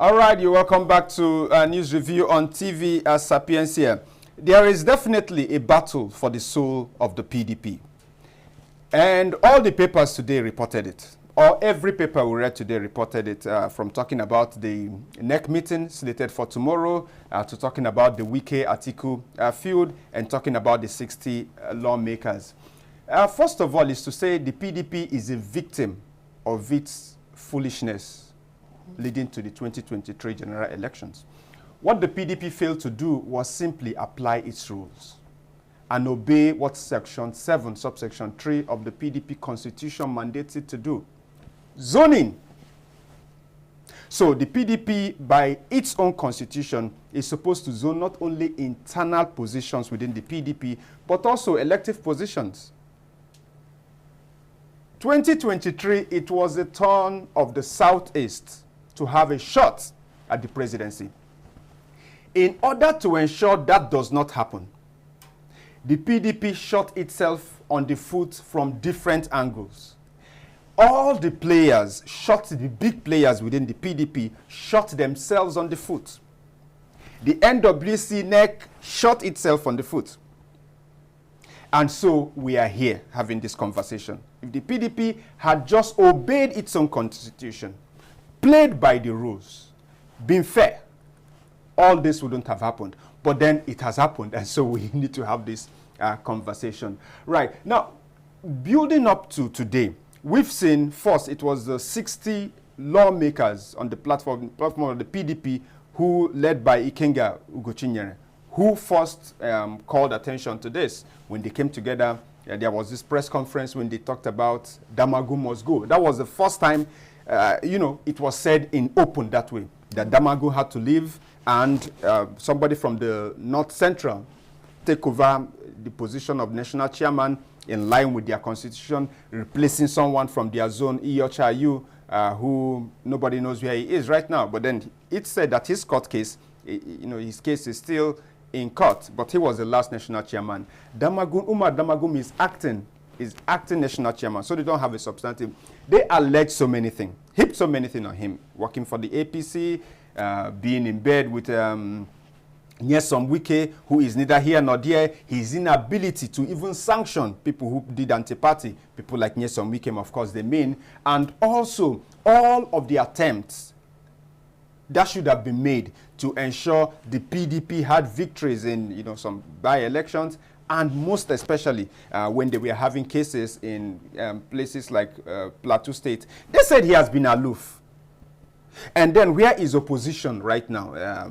All right, you're welcome back to News Review on TV as Sapiencia. There is definitely a battle for the soul of the PDP. And all the papers today reported it. Or every paper we read today reported it, from talking about the NEC meeting slated for tomorrow, to talking about the Wike Atiku feud, and talking about the 60 lawmakers. First of all is to say the PDP is a victim of its foolishness leading to the 2023 general elections. What the PDP failed to do was simply apply its rules and obey what Section 7, subsection 3 of the PDP constitution mandates it to do. Zoning. So the PDP, by its own constitution, is supposed to zone not only internal positions within the PDP, but also elective positions. 2023, it was the turn of the Southeast to have a shot at the presidency. In order to ensure that does not happen, the PDP shot itself on the foot from different angles. All the players shot, the big players within the PDP shot themselves on the foot. The NWC NEC shot itself on the foot. And so we are here having this conversation. If the PDP had just obeyed its own constitution, played by the rules, been fair, all this wouldn't have happened. But then it has happened, and so we need to have this conversation. Right. Now, building up to today, we've seen first it was the 60 lawmakers on the platform of the PDP who, led by Ikenga Ugochinyere, who first called attention to this. When they came together, there was this press conference when they talked about Damagu must go. That was the first time, it was said in open that way, that Damagu had to leave and somebody from the North Central take over the position of national chairman in line with their constitution, replacing someone from their zone, Iyochayu, who nobody knows where he is right now. But then it said that his court case, his case is still in court, but he was the last national chairman. Umar Damagum is acting national chairman, so they don't have a substantive. They allege so many things, heaped so many things on him, working for the APC, being in bed with Nyesom Wike, who is neither here nor there, his inability to even sanction people who did anti-party, people like Nyesom Wike, of course, the main, and also all of the attempts that should have been made to ensure the PDP had victories in, some by-elections, and most especially when they were having cases in places like Plateau State. They said he has been aloof. And then where is opposition right now?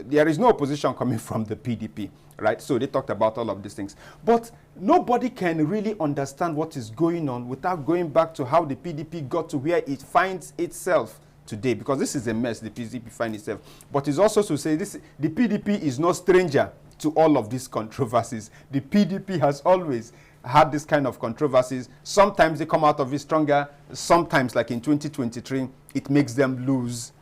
There is no opposition coming from the PDP, right? So they talked about all of these things. But nobody can really understand what is going on without going back to how the PDP got to where it finds itself today, because this is a mess the PDP finds itself. But it's also to say this: the PDP is no stranger to all of these controversies. The PDP has always had this kind of controversies. Sometimes they come out of it stronger. Sometimes, like in 2023, it makes them lose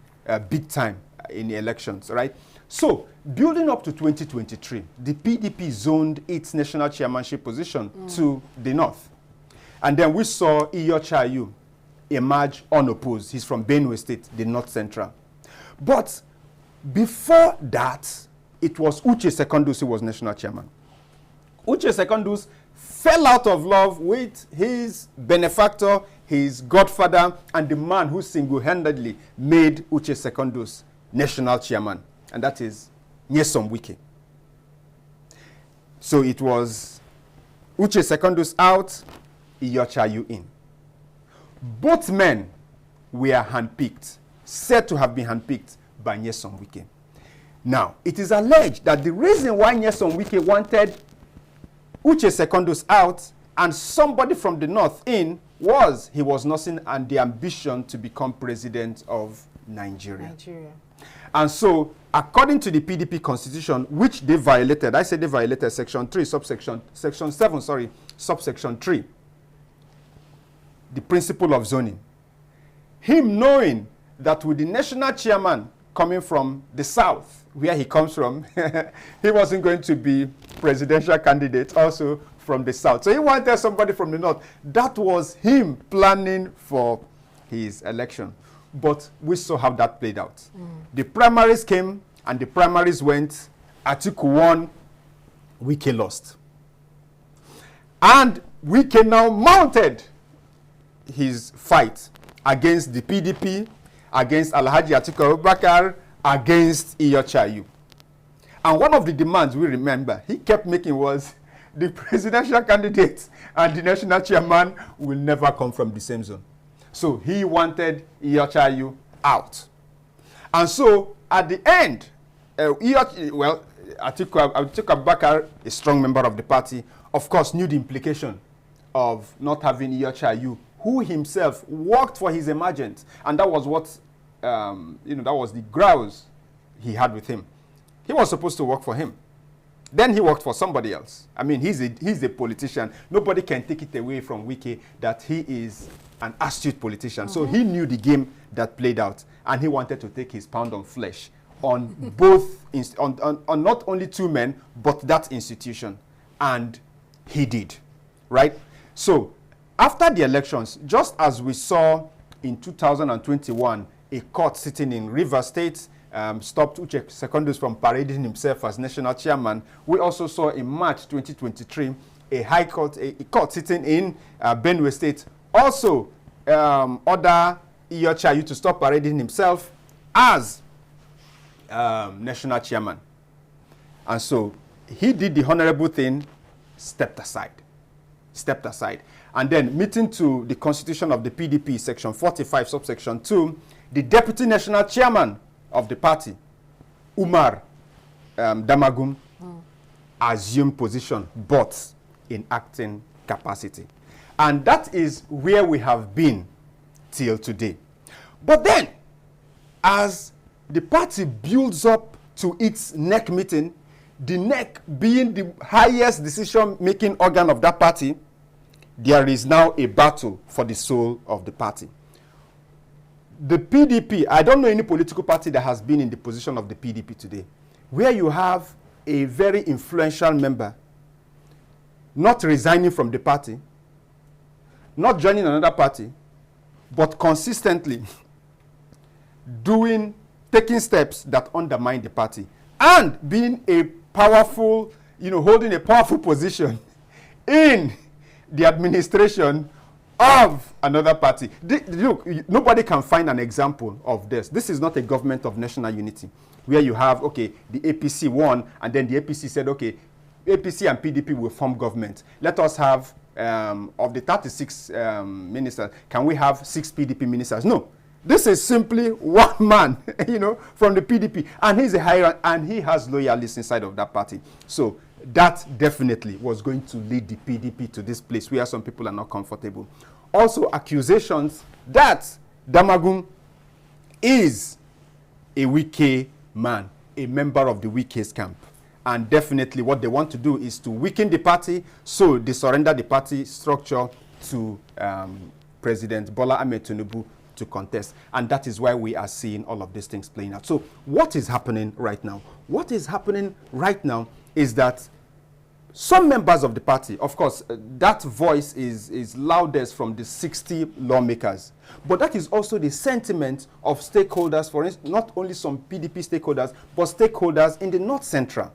big time in the elections, right? So, building up to 2023, the PDP zoned its national chairmanship position to the north. And then we saw Iyochayu emerge unopposed. He's from Benue State, the North Central. But before that, it was Uche Secondus who was national chairman. Uche Secondus fell out of love with his benefactor, his godfather, and the man who single-handedly made Uche Secondus national chairman, and that is Nyesom Wike. So it was Uche Secondus out, Iyochayu in. Both men were handpicked, said to have been handpicked by Nyesom Wike. Now, it is alleged that the reason why Nyesom Wike wanted Uche Secondus out and somebody from the north in was he was nursing and the ambition to become president of Nigeria. And so, according to the PDP constitution, which they violated, I said they violated section 3, section 7, subsection 3, the principle of zoning. Him knowing that with the national chairman coming from the south, where he comes from, he wasn't going to be presidential candidate also from the south. So he wanted somebody from the north. That was him planning for his election. But we saw how that played out. The primaries came and the primaries went. Atiku won, Wike lost. And Wike now mounted his fight against the PDP, against Alhaji Atiku Abubakar, against Iyorchia. And one of the demands we remember he kept making was the presidential candidate and the national chairman will never come from the same zone. So he wanted Iyorchia out. And so at the end, Atiku Abubakar, a strong member of the party, of course knew the implication of not having Iyorchia, who himself worked for his emergence. And that was what, that was the grouse he had with him. He was supposed to work for him. Then he worked for somebody else. I mean, he's a politician. Nobody can take it away from Wike that he is an astute politician. So he knew the game that played out, and he wanted to take his pound of flesh on both, on not only two men, but that institution. And he did, right? So after the elections, just as we saw in 2021, a court sitting in Rivers State stopped Uche Secondus from parading himself as national chairman. We also saw in March 2023 a court sitting in Benue State also order Iyorchia to stop parading himself as national chairman. And so he did the honorable thing, stepped aside. And then, meeting to the constitution of the PDP, section 45, subsection 2, the deputy national chairman of the party, Umar Damagum, assumed position, but in acting capacity. And that is where we have been till today. But then, as the party builds up to its NEC meeting, the NEC being the highest decision-making organ of that party, there is now a battle for the soul of the party. The PDP, I don't know any political party that has been in the position of the PDP today, where you have a very influential member not resigning from the party, not joining another party, but consistently taking steps that undermine the party, and being a powerful, holding a powerful position in the administration of another party. Look, nobody can find an example of this. This is not a government of national unity, where you have, the APC won, and then the APC said, APC and PDP will form government. Let us have, of the 36 ministers, can we have 6 PDP ministers? No. This is simply one man, from the PDP, and he's a higher, and he has loyalists inside of that party. So that definitely was going to lead the PDP to this place where some people are not comfortable. Also, accusations that Damagum is a Wike man, a member of the Wike's camp. And definitely what they want to do is to weaken the party, so they surrender the party structure to President Bola Ahmed Tinubu to contest. And that is why we are seeing all of these things playing out. So what is happening right now? What is happening right now is that some members of the party, of course, that voice is loudest from the 60 lawmakers. But that is also the sentiment of stakeholders, for instance, not only some PDP stakeholders, but stakeholders in the North Central.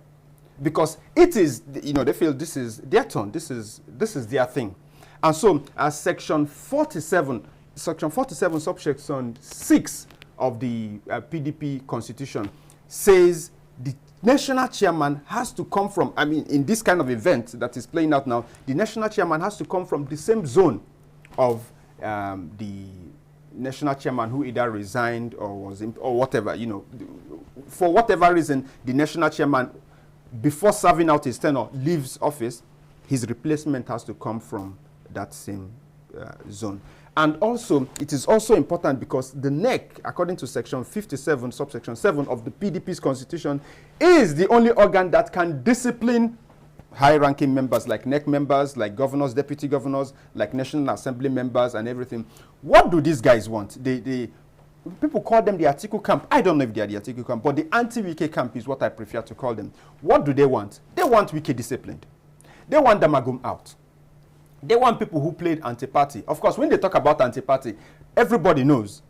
Because it is, they feel this is their turn, this is their thing. And so, as Section 47, subsection 6 of the PDP Constitution says the national chairman has to come from, in this kind of event that is playing out now, the national chairman has to come from the same zone of the national chairman who either resigned or was, or whatever, for whatever reason, the national chairman, before serving out his tenure, leaves office, his replacement has to come from that same zone. And also, it is also important because the NEC, according to Section 57, subsection 7 of the PDP's constitution, is the only organ that can discipline high-ranking members, like NEC members, like governors, deputy governors, like National Assembly members, and everything. What do these guys want? People call them the Atiku camp. I don't know if they are the Atiku camp, but the anti-Wike camp is what I prefer to call them. What do they want? They want Wike disciplined. They want Damagum out. They want people who played anti-party. Of course, when they talk about anti-party, everybody knows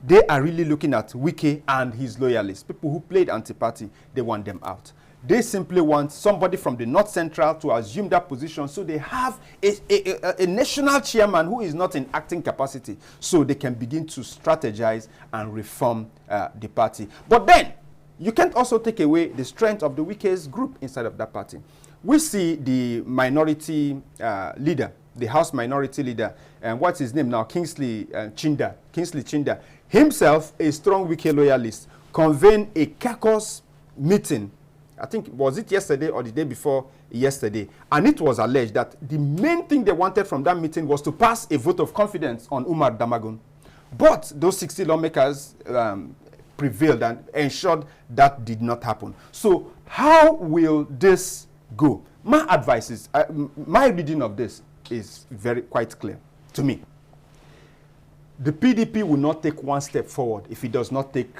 they are really looking at Wike and his loyalists, people who played anti-party. They want them out. They simply want somebody from the North Central to assume that position, so they have a national chairman who is not in acting capacity, so they can begin to strategize and reform the party. But then, you can't also take away the strength of the Wike's group inside of that party. We see the minority leader, the House minority leader, and what's his name now? Kingsley Chinda, himself a strong Wike loyalist, convened a caucus meeting. I think, was it yesterday or the day before yesterday? And it was alleged that the main thing they wanted from that meeting was to pass a vote of confidence on Umar Damagum. But those 60 lawmakers prevailed and ensured that did not happen. So how will this go? My advice is, my reading of this is quite clear to me. The PDP will not take one step forward if it does not take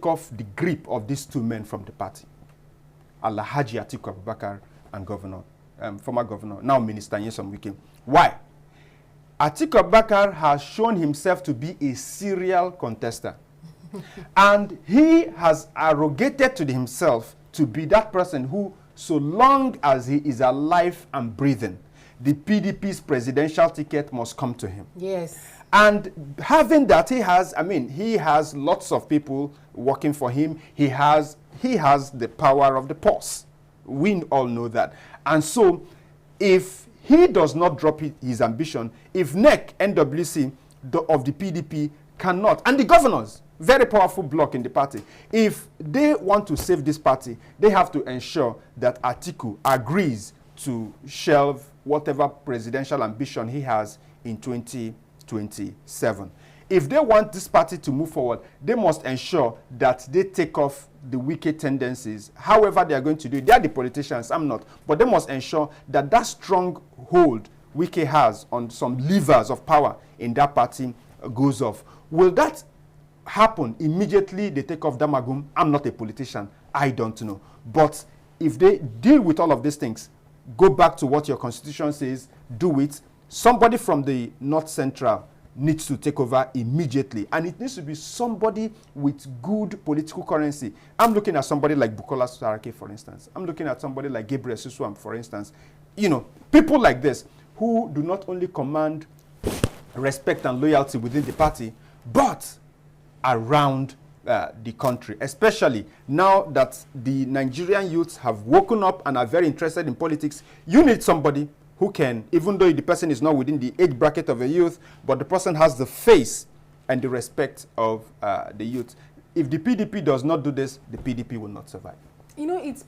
off the grip of these two men from the party, Alhaji Atiku Abubakar and former governor, now Minister Nyesom Wike. Why? Atiku Abubakar has shown himself to be a serial contester. And he has arrogated to himself to be that person who, so long as he is alive and breathing, the PDP's presidential ticket must come to him. Yes. And having that, he has lots of people working for him. He has the power of the purse. We all know that. And so, if he does not drop his ambition, if NEC, NWC of the PDP cannot, and the governors, very powerful bloc in the party, if they want to save this party, they have to ensure that Atiku agrees to shelve whatever presidential ambition he has in 2027. If they want this party to move forward, they must ensure that they take off the wicked tendencies. However they are going to do it, they are the politicians, I'm not. But they must ensure that that strong hold Wike has on some levers of power in that party goes off. Will that happen immediately they take off Damagum? I'm not a politician. I don't know. But if they deal with all of these things, go back to what your constitution says, do it. Somebody from the North Central needs to take over immediately. And it needs to be somebody with good political currency. I'm looking at somebody like Bukola Saraki, for instance. I'm looking at somebody like Gabriel Suswam, for instance. You know, people like this who do not only command respect and loyalty within the party, but around the country, especially now that the Nigerian youths have woken up and are very interested in politics. You need somebody who can, even though the person is not within the age bracket of a youth, but the person has the face and the respect of the youth. If the PDP does not do this, the PDP will not survive. You know, it's